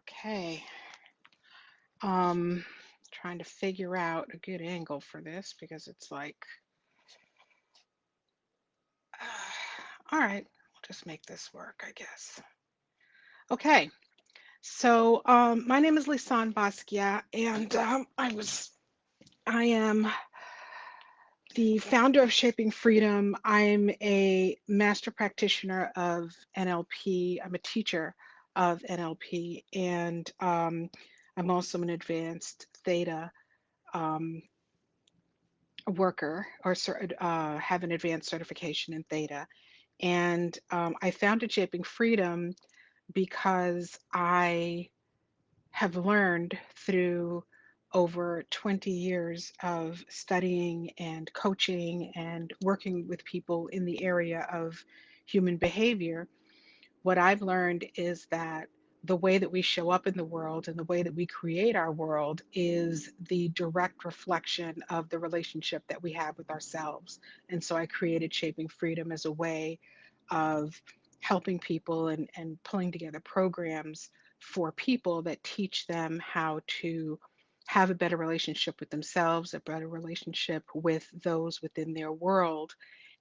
Okay. Um, Trying to figure out a good angle for this because it's like, all right, we'll just make this work, I guess. Okay. My name is Lisane Basquiat, and I am the founder of Shaping Freedom. I'm a master practitioner of NLP. I'm a teacher of NLP, and I'm also an advanced theta um, worker have an advanced certification in theta. And I founded Shaping Freedom because I have learned through over 20 years of studying and coaching and working with people in the area of human behavior. What I've learned is that the way that we show up in the world and the way that we create our world is the direct reflection of the relationship that we have with ourselves. And so I created Shaping Freedom as a way of helping people and pulling together programs for people that teach them how to have a better relationship with themselves, a better relationship with those within their world,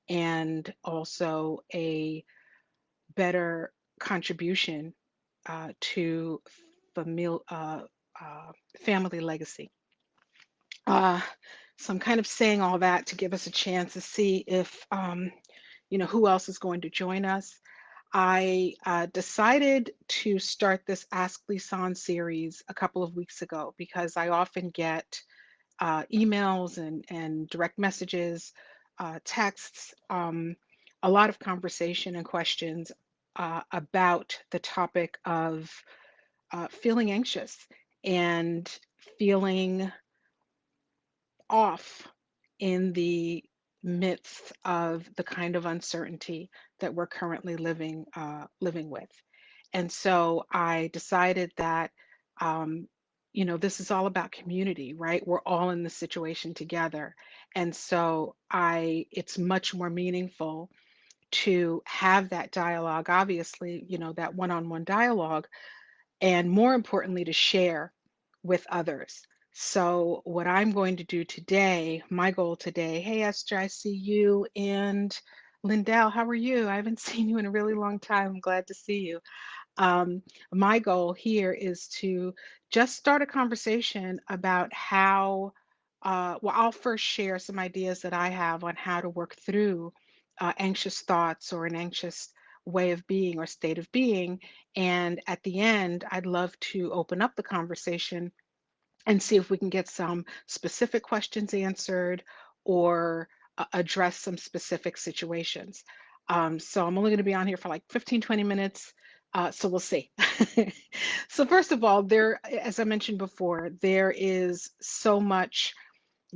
and also a better contribution to famil- uh, family legacy. Uh, so I'm kind of saying all that to give us a chance to see if who else is going to join us. I decided to start this Ask Lisan series a couple of weeks ago because I often get emails and direct messages, texts, a lot of conversation and questions about the topic of feeling anxious and feeling off in the midst of the kind of uncertainty that we're currently living with. And so I decided that, um, this is all about community, right? We're all in this situation together. And so it's much more meaningful to have that dialogue, obviously, that one-on-one dialogue, and more importantly, to share with others. So, what I'm going to do today, my goal today, hey Esther, I see you, and Lindell, how are you? I haven't seen you in a really long time. I'm glad to see you. Um, my goal here is to just start a conversation about how, well, I'll first share some ideas that I have on how to work through anxious thoughts or an anxious way of being or state of being. And at the end, I'd love to open up the conversation and see if we can get some specific questions answered or address some specific situations. So I'm only going to be on here for like 15, 20 minutes. So we'll see. So first of all, as I mentioned before, there is so much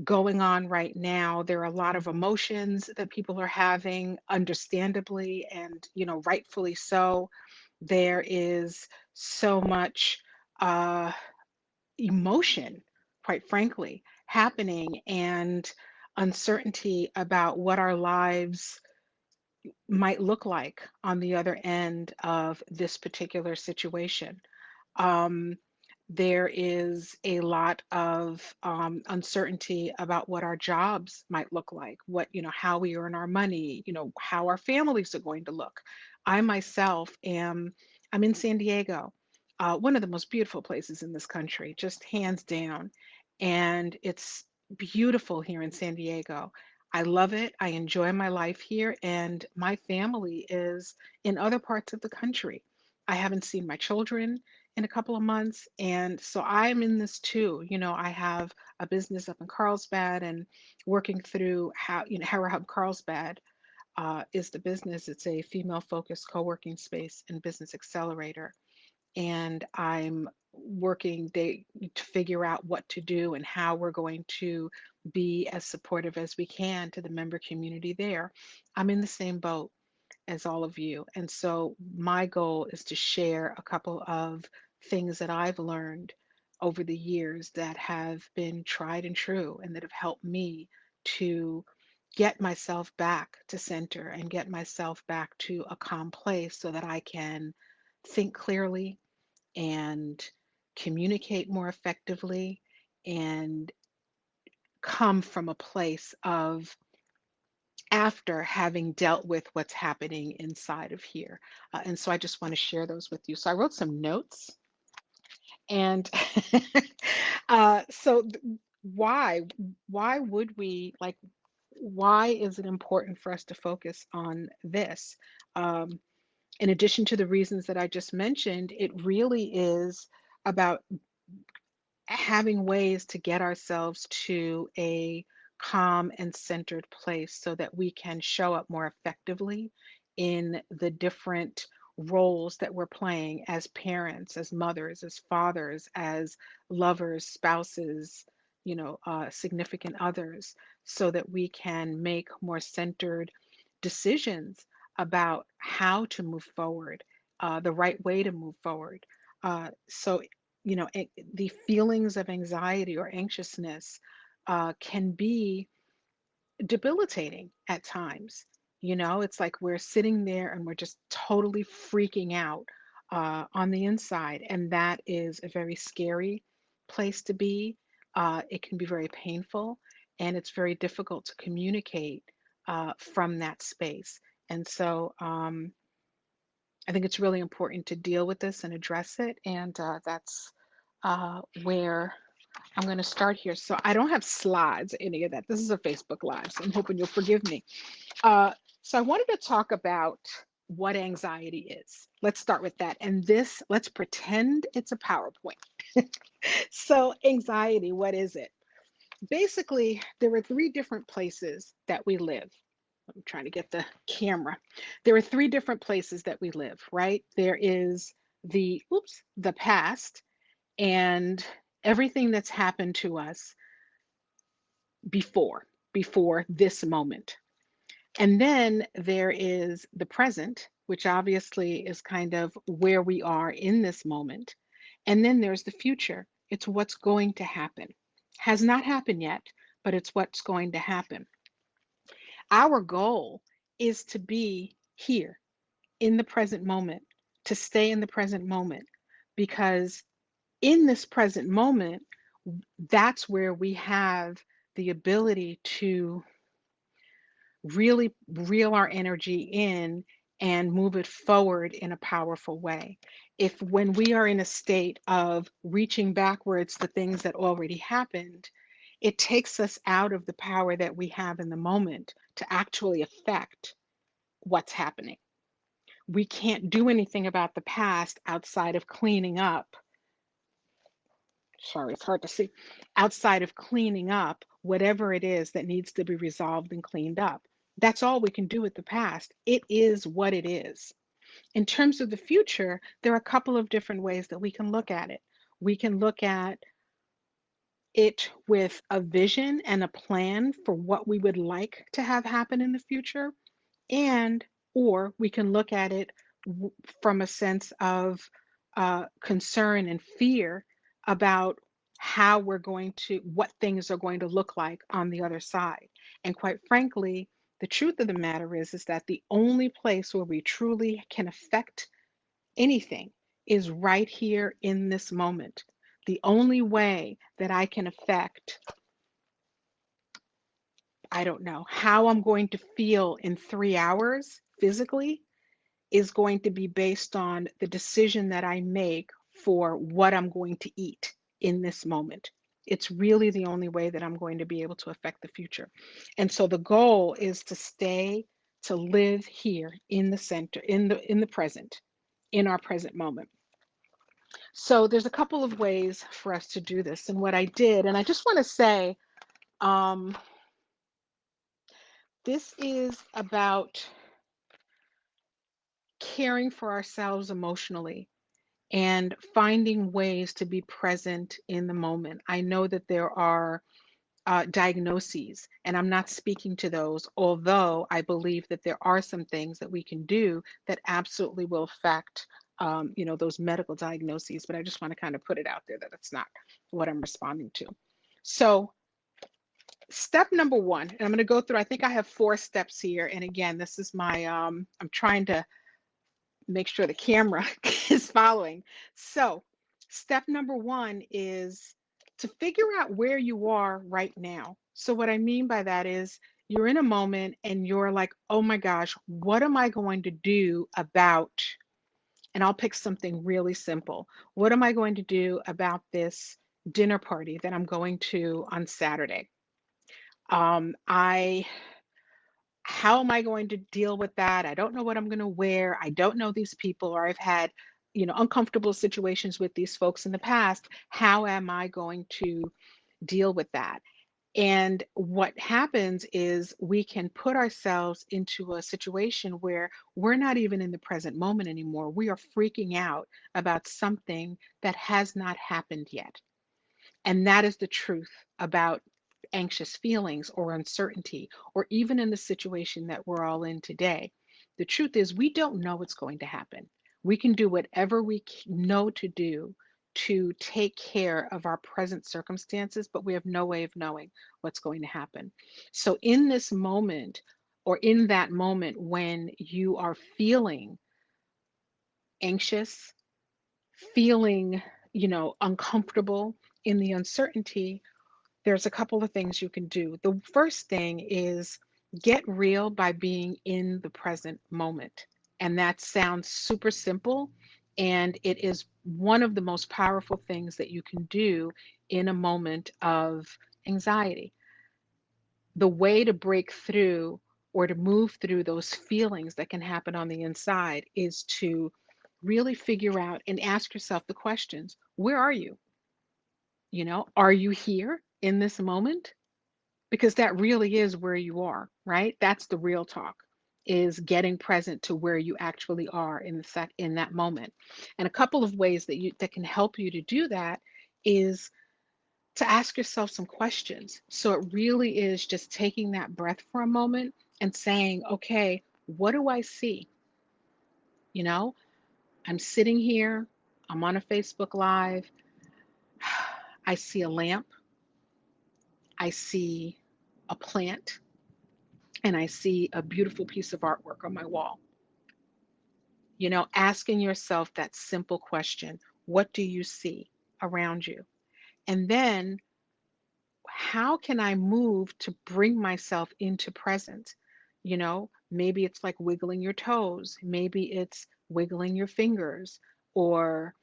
going on right now. There are a lot of emotions that people are having, understandably, and rightfully so. There is so much uh, emotion, quite frankly, happening, and uncertainty about what our lives might look like on the other end of this particular situation. Um, there is a lot of uncertainty about what our jobs might look like, how we earn our money, how our families are going to look. I myself I'm in San Diego, one of the most beautiful places in this country, just hands down. And it's beautiful here in San Diego. I love it. I enjoy my life here, and my family is in other parts of the country. I haven't seen my children in a couple of months. And so I'm in this too. I have a business up in Carlsbad and working through Hera Hub Carlsbad is the business. It's a female focused co working space and business accelerator. And I'm working to figure out what to do and how we're going to be as supportive as we can to the member community there. I'm in the same boat as all of you. And so my goal is to share a couple of things that I've learned over the years that have been tried and true and that have helped me to get myself back to center and get myself back to a calm place so that I can think clearly, and communicate more effectively and come from a place of after having dealt with what's happening inside of here. And so I just want to share those with you. So I wrote some notes and so why why would we like why is it important for us to focus on this? Um, in addition to the reasons that I just mentioned, it really is about having ways to get ourselves to a calm and centered place so that we can show up more effectively in the different roles that we're playing as parents, as mothers, as fathers, as lovers, spouses, significant others, so that we can make more centered decisions about how to move forward, the right way to move forward. So the feelings of anxiety or anxiousness can be debilitating at times. It's like we're sitting there and we're just totally freaking out on the inside. And that is a very scary place to be. It can be very painful and it's very difficult to communicate from that space. And so I think it's really important to deal with this and address it. And that's where I'm going to start here. So I don't have slides or any of that. This is a Facebook Live, so I'm hoping you'll forgive me. Uh, so I wanted to talk about what anxiety is. Let's start with that. And this, let's pretend it's a PowerPoint. So anxiety, what is it? Basically, there are three different places that we live. I'm trying to get the camera. There are three different places that we live, right? There is the past and everything that's happened to us before before this moment. And then there is the present, which obviously is kind of where we are in this moment. And then there's the future. It's what's going to happen. Has not happened yet, but it's what's going to happen. Our goal is to be here in the present moment, to stay in the present moment, because in this present moment, that's where we have the ability to really reel our energy in and move it forward in a powerful way. If when we are in a state of reaching backwards to things that already happened, it takes us out of the power that we have in the moment to actually affect what's happening. We can't do anything about the past outside of cleaning up. Sorry, it's hard to see. Outside of cleaning up whatever it is that needs to be resolved and cleaned up. That's all we can do with the past. It is what it is. In terms of the future, there are a couple of different ways that we can look at it. We can look at it with a vision and a plan for what we would like to have happen in the future, and or we can look at it from a sense of concern and fear about how we're going to what things are going to look like on the other side. And quite frankly, the truth of the matter is that the only place where we truly can affect anything is right here in this moment. The only way that I can affect, I don't know, how I'm going to feel in 3 hours physically is going to be based on the decision that I make for what I'm going to eat in this moment. It's really the only way that I'm going to be able to affect the future. And so the goal is to stay, to live here in the center, in the present, in our present moment. So there's a couple of ways for us to do this. And what I did, and I just want to say, um, this is about caring for ourselves emotionally and finding ways to be present in the moment. I know that there are diagnoses, and I'm not speaking to those, although I believe that there are some things that we can do that absolutely will affect, those medical diagnoses. But I just want to kind of put it out there that it's not what I'm responding to. So, step number one, and I'm going to go through. I think I have 4 steps here, and again, this is my. I'm trying to make sure the camera is following. So, step number one is to figure out where you are right now. So, what I mean by that is you're in a moment and you're like, oh my gosh, what am I going to do about? And I'll pick something really simple. What am I going to do about this dinner party that I'm going to on Saturday? I How am I going to deal with that? I don't know what I'm going to wear. I don't know these people, or I've had, uncomfortable situations with these folks in the past. How am I going to deal with that? And what happens is we can put ourselves into a situation where we're not even in the present moment anymore. We are freaking out about something that has not happened yet. And that is the truth about anxious feelings or uncertainty, or even in the situation that we're all in today. The truth is, we don't know what's going to happen. We can do whatever we know to do to take care of our present circumstances, but we have no way of knowing what's going to happen. So, in this moment, or in that moment when you are feeling anxious, feeling, uncomfortable in the uncertainty, there's a couple of things you can do. The first thing is get real by being in the present moment. And that sounds super simple. And it is one of the most powerful things that you can do in a moment of anxiety. The way to break through or to move through those feelings that can happen on the inside is to really figure out and ask yourself the questions. Where are you? Are you here in this moment? Because that really is where you are, right? That's the real talk, is getting present to where you actually are in that moment. And a couple of ways that can help you to do that is to ask yourself some questions. So it really is just taking that breath for a moment and saying, okay, what do I see? You know, I'm sitting here, I'm on a Facebook Live, I see a lamp, I see a plant, and I see a beautiful piece of artwork on my wall. Asking yourself that simple question, what do you see around you? And then how can I move to bring myself into present? Maybe it's like wiggling your toes, maybe it's wiggling your fingers, or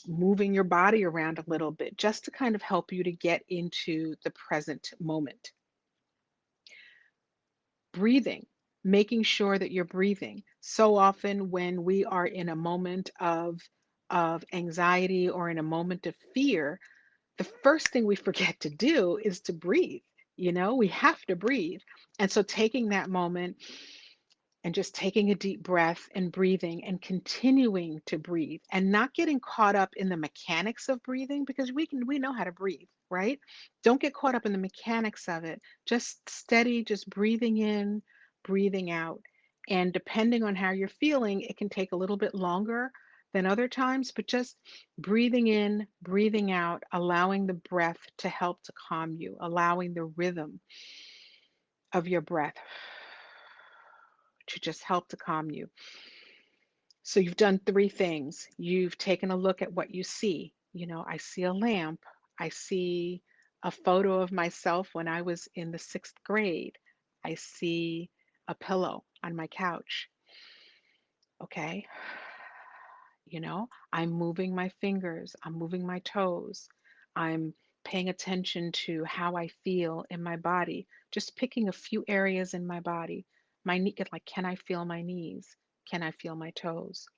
moving your body around a little bit, just to kind of help you to get into the present moment. Breathing, making sure that you're breathing. So often when we are in a moment of anxiety or in a moment of fear, the first thing we forget to do is to breathe. We have to breathe. And so taking that moment and just taking a deep breath and breathing and continuing to breathe and not getting caught up in the mechanics of breathing, because we know how to breathe, right? Don't get caught up in the mechanics of it. Just steady, just breathing in, breathing out. And depending on how you're feeling, it can take a little bit longer than other times, but just breathing in, breathing out, allowing the breath to help to calm you, allowing the rhythm of your breath to just help to calm you. So you've done three things. You've taken a look at what you see. I see a lamp. I see a photo of myself when I was in the sixth grade. I see a pillow on my couch. Okay. I'm moving my fingers. I'm moving my toes. I'm paying attention to how I feel in my body. Just picking a few areas in my body. My knee, like, can I feel my knees? Can I feel my toes?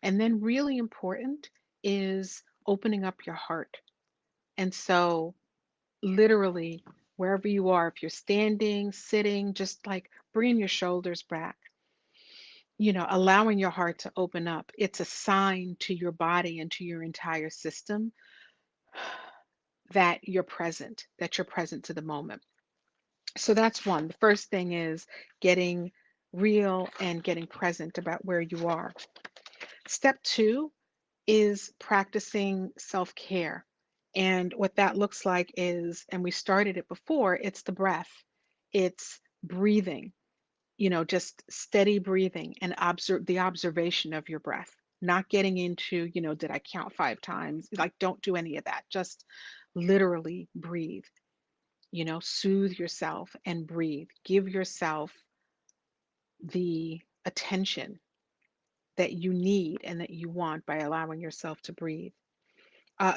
And then, really important is opening up your heart. And so, literally, wherever you are, if you're standing, sitting, just like bringing your shoulders back, allowing your heart to open up. It's a sign to your body and to your entire system that you're present to the moment. So, that's one. The first thing is getting real and getting present about where you are. Step two is practicing self care. And what that looks like is, and we started it before, it's the breath, it's breathing. just steady breathing and observation of your breath, not getting into, did I count 5 times? Like, don't do any of that. Just literally breathe, soothe yourself and breathe. Give yourself the attention that you need and that you want by allowing yourself to breathe.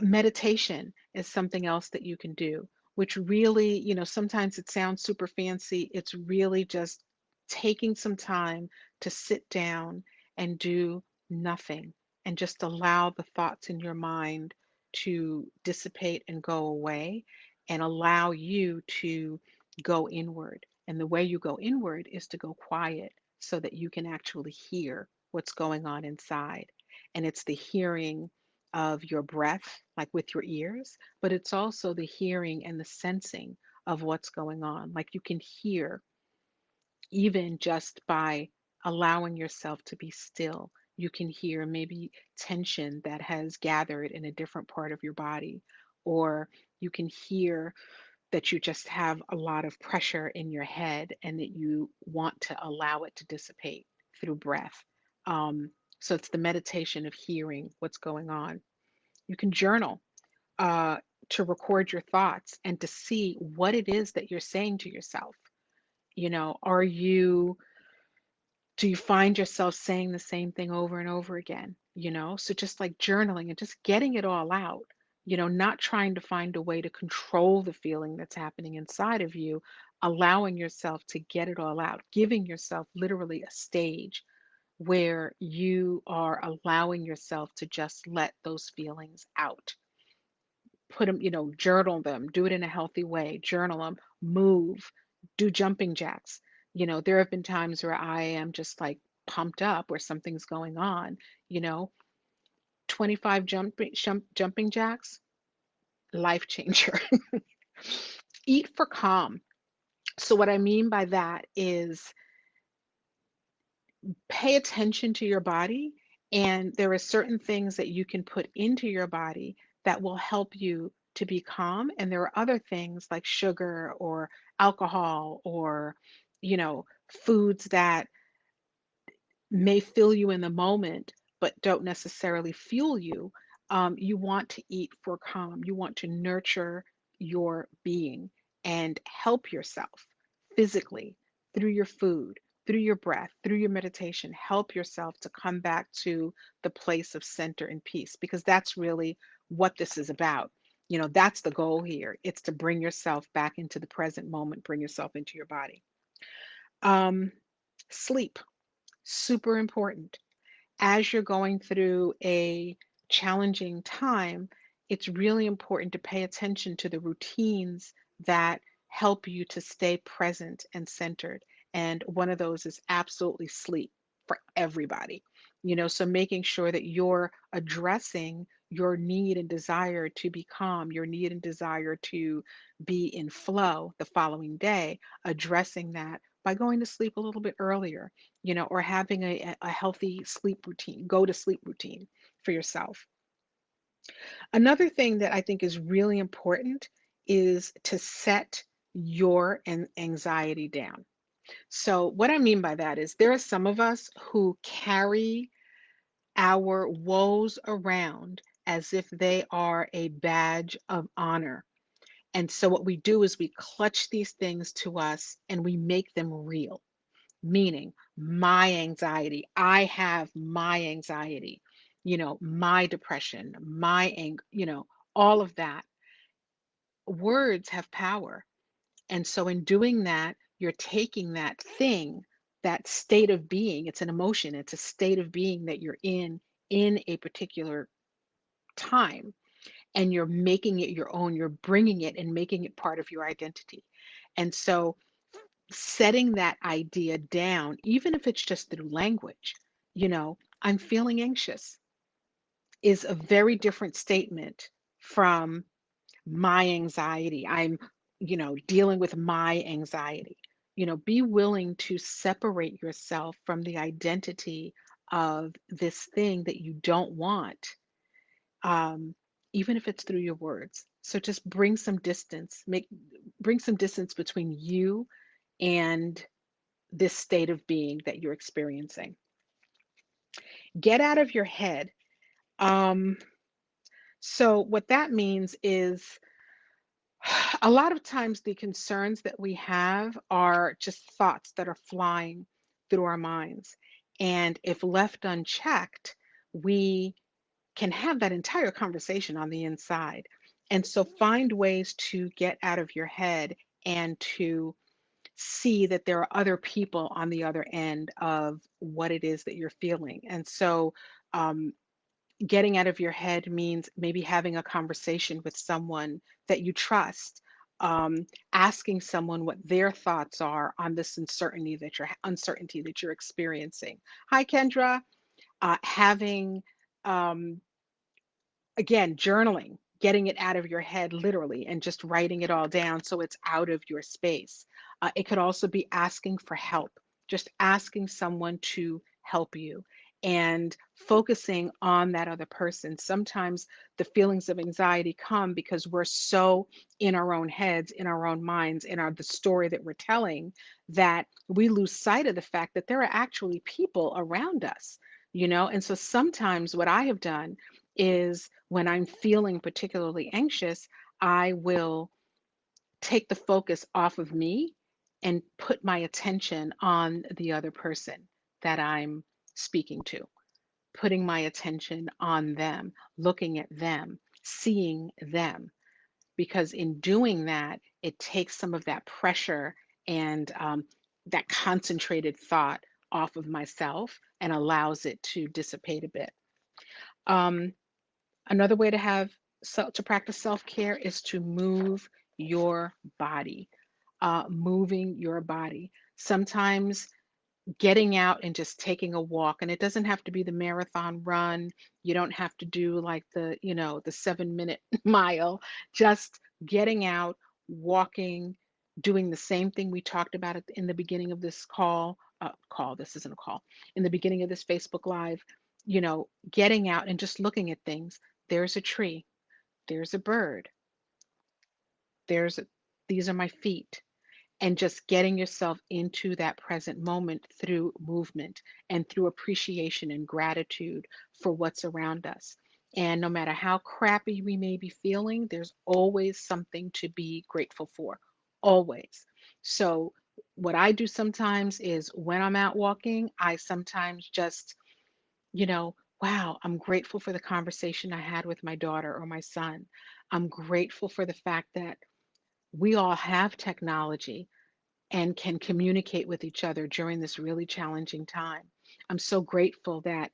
Meditation is something else that you can do, which really, sometimes it sounds super fancy. It's really just taking some time to sit down and do nothing and just allow the thoughts in your mind to dissipate and go away and allow you to go inward. And the way you go inward is to go quiet so that you can actually hear what's going on inside. And it's the hearing of your breath, like with your ears, but it's also the hearing and the sensing of what's going on. Like you can hear even just by allowing yourself to be still. You can hear maybe tension that has gathered in a different part of your body, or you can hear that you just have a lot of pressure in your head and that you want to allow it to dissipate through breath. Um, so it's the meditation of hearing what's going on. You can journal uh, to record your thoughts and to see what it is that you're saying to yourself. Do you find yourself saying the same thing over and over again? So just like journaling and just getting it all out, not trying to find a way to control the feeling that's happening inside of you, allowing yourself to get it all out, giving yourself literally a stage where you are allowing yourself to just let those feelings out. Put them, journal them, do it in a healthy way, journal them, move, do jumping jacks. There have been times where I am just like pumped up where something's going on, you know, 25 jumping jacks, life changer. Eat for calm. So, what I mean by that is pay attention to your body, and there are certain things that you can put into your body that will help you to be calm, and there are other things like sugar or alcohol or foods that may fill you in the moment, but don't necessarily fuel you. You want to eat for calm. You want to nurture your being and help yourself physically through your food, through your breath, through your meditation. Help yourself to come back to the place of center and peace because that's really what this is about. That's the goal here. It's to bring yourself back into the present moment, bring yourself into your body. Um, Sleep, super important as you're going through a challenging time, it's really important to pay attention to the routines that help you to stay present and centered. And one of those is absolutely sleep for everybody. So making sure that you're addressing your need and desire to be calm, your need and desire to be in flow the following day, addressing that by going to sleep a little bit earlier, or having a healthy sleep routine, go to sleep routine for yourself. Another thing that I think is really important is to set your anxiety down. So, what I mean by that is there are some of us who carry our woes around as if they are a badge of honor. And so, what we do is we clutch these things to us and we make them real, meaning my anxiety. I have my anxiety, my depression, my anger, all of that. Words have power. And so in doing that, you're taking that thing, that state of being, it's an emotion, it's a state of being that you're in a particular time, and you're making it your own. You're bringing it and making it part of your identity. And so setting that idea down, even if it's just through language, I'm feeling anxious is a very different statement from my anxiety. I'm, dealing with my anxiety. Be willing to separate yourself from the identity of this thing that you don't want, um, even if it's through your words. So just bring some distance between you and this state of being that you're experiencing. Get out of your head. Um, so, what that means is a lot of times the concerns that we have are just thoughts that are flying through our minds. And if left unchecked, we can have that entire conversation on the inside. And so find ways to get out of your head and to see that there are other people on the other end of what it is that you're feeling. And so um, getting out of your head means maybe having a conversation with someone that you trust, asking someone what their thoughts are on this uncertainty that you're experiencing. Hi, Kendra. Having um, again, journaling, getting it out of your head literally and just writing it all down so it's out of your space. It could also be asking for help, just asking someone to help you and focusing on that other person. Sometimes the feelings of anxiety come because we're so in our own heads, in our own minds, in the story that we're telling, that we lose sight of the fact that there are actually people around us, you know? And so sometimes what I have done is when I'm feeling particularly anxious, I will take the focus off of me and put my attention on the other person that I'm speaking to, putting my attention on them, looking at them, seeing them. Because in doing that, it takes some of that pressure and that concentrated thought off of myself and allows it to dissipate a bit. Um, Another way to to practice self-care is to move your body. Moving your body. Sometimes getting out and just taking a walk, and it doesn't have to be the marathon run. You don't have to do like the 7-minute mile. Just getting out, walking, doing the same thing we talked about in the beginning of this this isn't a call. In the beginning of this Facebook Live, getting out and just looking at things. There's a tree, there's a bird, there's a, these are my feet, and just getting yourself into that present moment through movement and through appreciation and gratitude for what's around us. And no matter how crappy we may be feeling, there's always something to be grateful for. Always. So, what I do sometimes is when I'm out walking, I sometimes just, wow, I'm grateful for the conversation I had with my daughter or my son. I'm grateful for the fact that we all have technology and can communicate with each other during this really challenging time. I'm so grateful that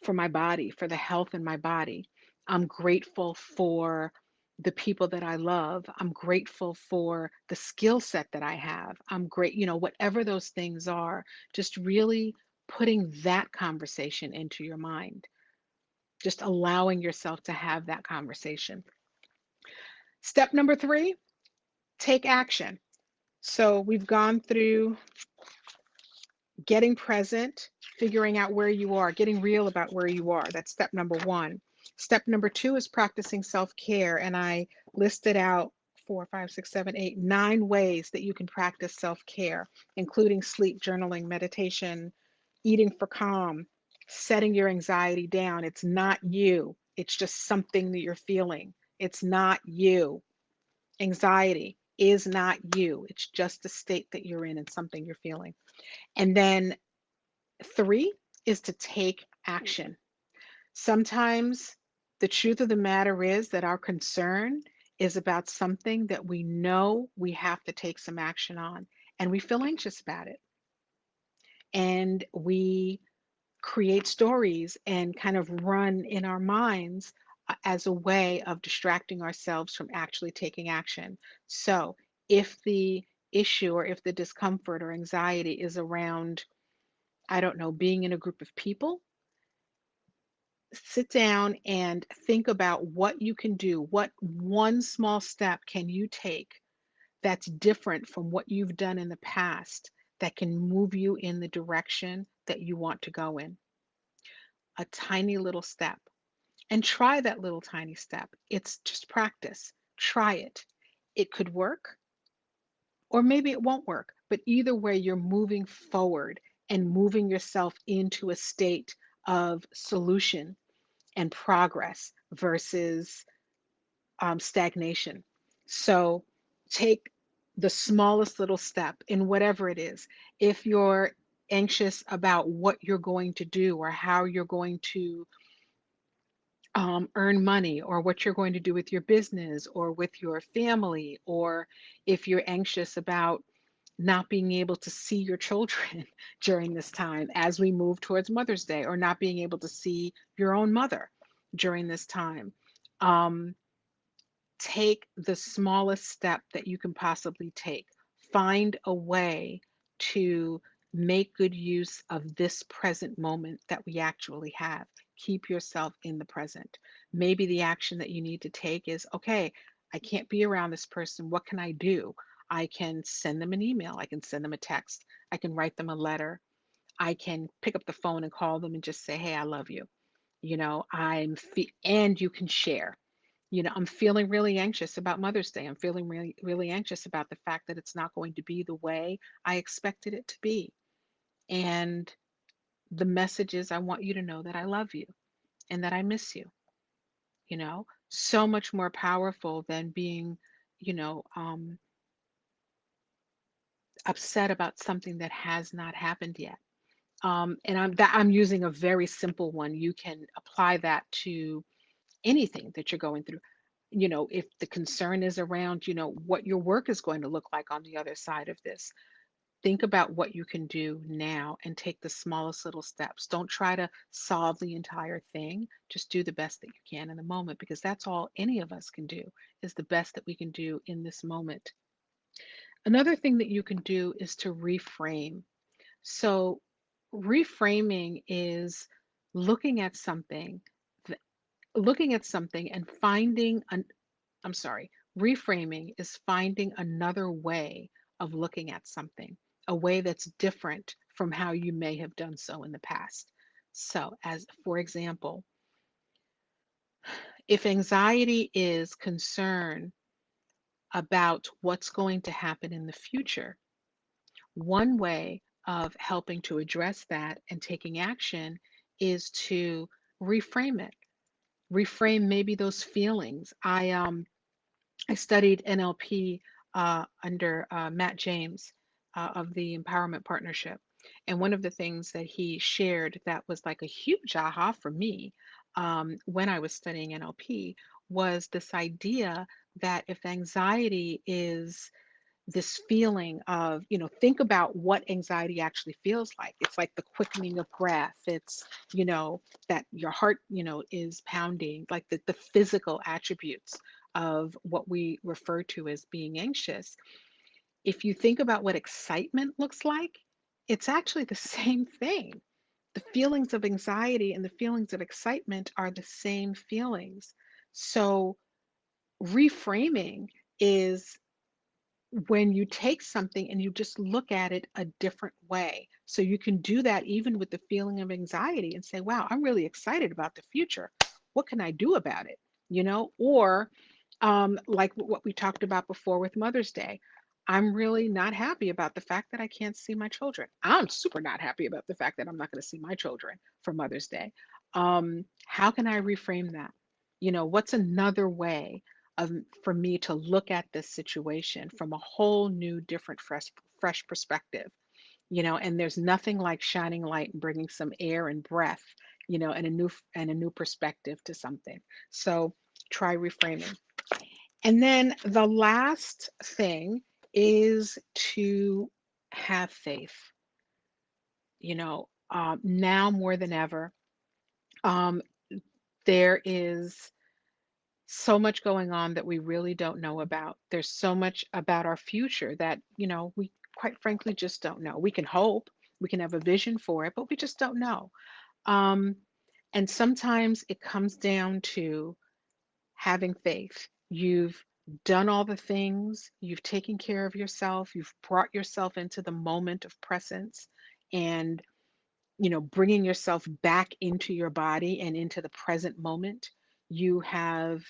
for my body, for the health in my body. I'm grateful for the people that I love. I'm grateful for the skill set that I have. I'm great, whatever those things are, just really putting that conversation into your mind, just allowing yourself to have that conversation. Step number 3, take action. So we've gone through getting present, figuring out where you are, getting real about where you are. That's step number 1. Step number 2 is practicing self care. And I listed out 4, 5, 6, 7, 8, 9 ways that you can practice self care, including sleep, journaling, meditation, eating for calm, setting your anxiety down. It's not you, it's just something that you're feeling. It's not you. Anxiety is not you, it's just the state that you're in and something you're feeling. And then 3 is to take action. Sometimes the truth of the matter is that our concern is about something that we know we have to take some action on, and we feel anxious about it. And we create stories and kind of run in our minds as a way of distracting ourselves from actually taking action. So if the issue or if the discomfort or anxiety is around, I don't know, being in a group of people, sit down and think about what you can do. What one small step can you take that's different from what you've done in the past that can move you in the direction that you want to go in? A tiny little step. And try that little tiny step. It's just practice. Try it. It could work or maybe it won't work. But either way, you're moving forward and moving yourself into a state of solution and progress versus stagnation. So take the smallest little step in whatever it is. If you're anxious about what you're going to do or how you're going to earn money, or what you're going to do with your business or with your family, or if you're anxious about not being able to see your children during this time as we move towards Mother's Day, or not being able to see your own mother during this time. Um, Take the smallest step that you can possibly take. Find a way to make good use of this present moment that we actually have. Keep yourself in the present. Maybe the action that you need to take is, okay, I can't be around this person. What can I do? I can send them an email. I can send them a text. I can write them a letter. I can pick up the phone and call them and just say, hey, I love you. And you can share. I'm feeling really anxious about Mother's Day. I'm feeling really, really anxious about the fact that it's not going to be the way I expected it to be. And the message is, I want you to know that I love you and that I miss you. So much more powerful than being, you know, um, upset about something that has not happened yet. And I'm using a very simple one. You can apply that to anything that you're going through. If the concern is around, what your work is going to look like on the other side of this, think about what you can do now and take the smallest little steps. Don't try to solve the entire thing. Just do the best that you can in the moment, because that's all any of us can do, is the best that we can do in this moment. Another thing that you can do is to reframe. So, reframing is looking at something, th- looking at something and finding an I'm sorry, reframing is finding another way of looking at something, a way that's different from how you may have done so in the past. So, as for example, if anxiety is concern about what's going to happen in the future, one way of helping to address that and taking action is to reframe it. Reframe maybe those feelings. I studied NLP under Matt James of the Empowerment Partnership. And one of the things that he shared that was like a huge aha for me when I was studying NLP was this idea that if anxiety is this feeling of, think about what anxiety actually feels like. It's like the quickening of breath. It's, that your heart, is pounding, like the physical attributes of what we refer to as being anxious. If you think about what excitement looks like, it's actually the same thing. The feelings of anxiety and the feelings of excitement are the same feelings. So reframing is when you take something and you just look at it a different way. So you can do that even with the feeling of anxiety and say, wow, I'm really excited about the future. What can I do about it? Or like what we talked about before with Mother's Day. I'm really not happy about the fact that I can't see my children. I'm super not happy about the fact that I'm not going to see my children for Mother's Day. How can I reframe that? What's another way of for me to look at this situation from a whole new, different, fresh perspective? And there's nothing like shining light and bringing some air and breath, and a new perspective to something. So try reframing. And then the last thing is to have faith. Now more than ever, um, there is so much going on that we really don't know about. There's so much about our future that, we quite frankly just don't know. We can hope, we can have a vision for it, but we just don't know. Um, and sometimes it comes down to having faith. You've done all the things, you've taken care of yourself, you've brought yourself into the moment of presence, and bringing yourself back into your body and into the present moment. You have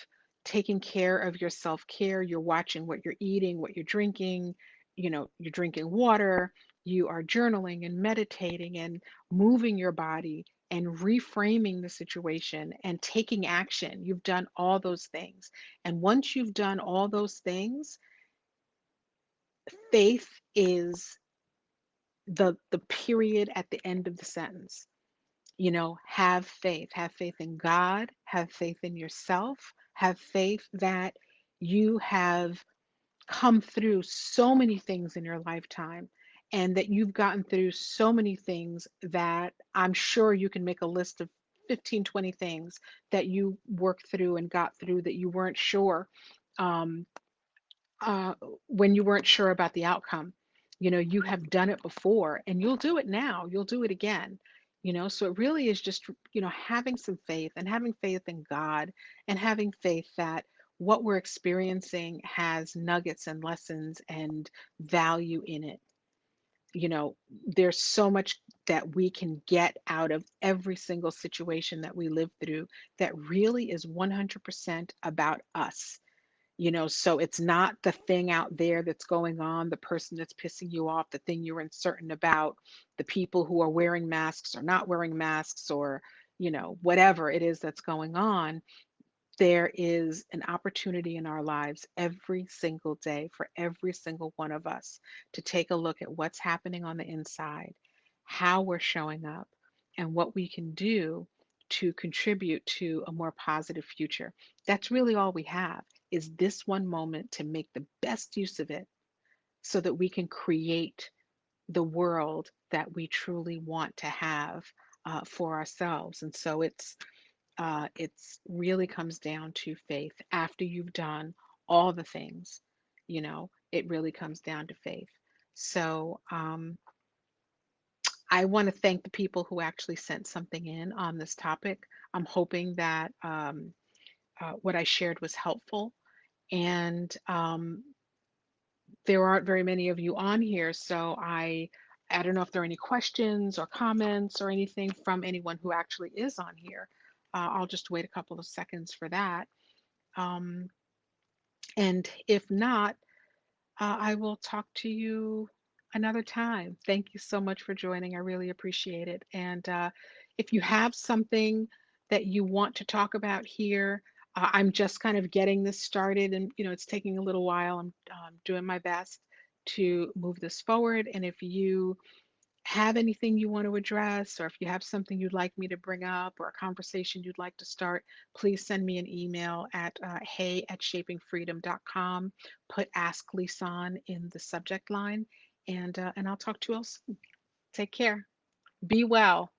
taken care of your self-care. You're watching what you're eating, what you're drinking, you're drinking water, you are journaling and meditating and moving your body and reframing the situation and taking action. You've done all those things. And once you've done all those things, faith is the period at the end of the sentence. Have faith in God, have faith in yourself, have faith that you have come through so many things in your lifetime and that you've gotten through so many things that I'm sure you can make a list of 15, 20 things that you worked through and got through that you weren't sure um, uh, when you weren't sure about the outcome. You have done it before and you'll do it now, you'll do it again. So it really is just, having some faith and having faith in God and having faith that what we're experiencing has nuggets and lessons and value in it. You know, there's so much that we can get out of every single situation that we live through that really is 100% about us. So it's not the thing out there that's going on, the person that's pissing you off, the thing you're uncertain about, the people who are wearing masks or not wearing masks, or, whatever it is that's going on. There is an opportunity in our lives every single day for every single one of us to take a look at what's happening on the inside, how we're showing up, and what we can do to contribute to a more positive future. That's really all we have is this one moment to make the best use of it so that we can create the world that we truly want to have for ourselves. And so it's really comes down to faith. After you've done all the things, it really comes down to faith. So I want to thank the people who actually sent something in on this topic. I'm hoping that what I shared was helpful. And there aren't very many of you on here, so I don't know if there are any questions or comments or anything from anyone who actually is on here. I'll just wait a couple of seconds for that. Um, and if not, I will talk to you another time. Thank you so much for joining. I really appreciate it. And if you have something that you want to talk about here, I'm just kind of getting this started and, it's taking a little while. I'm doing my best to move this forward. And if you have anything you want to address, or if you have something you'd like me to bring up, or a conversation you'd like to start, please send me an email at hey@shapingfreedom.com. Put Ask Lisane in the subject line, and I'll talk to you all soon. Take care. Be well.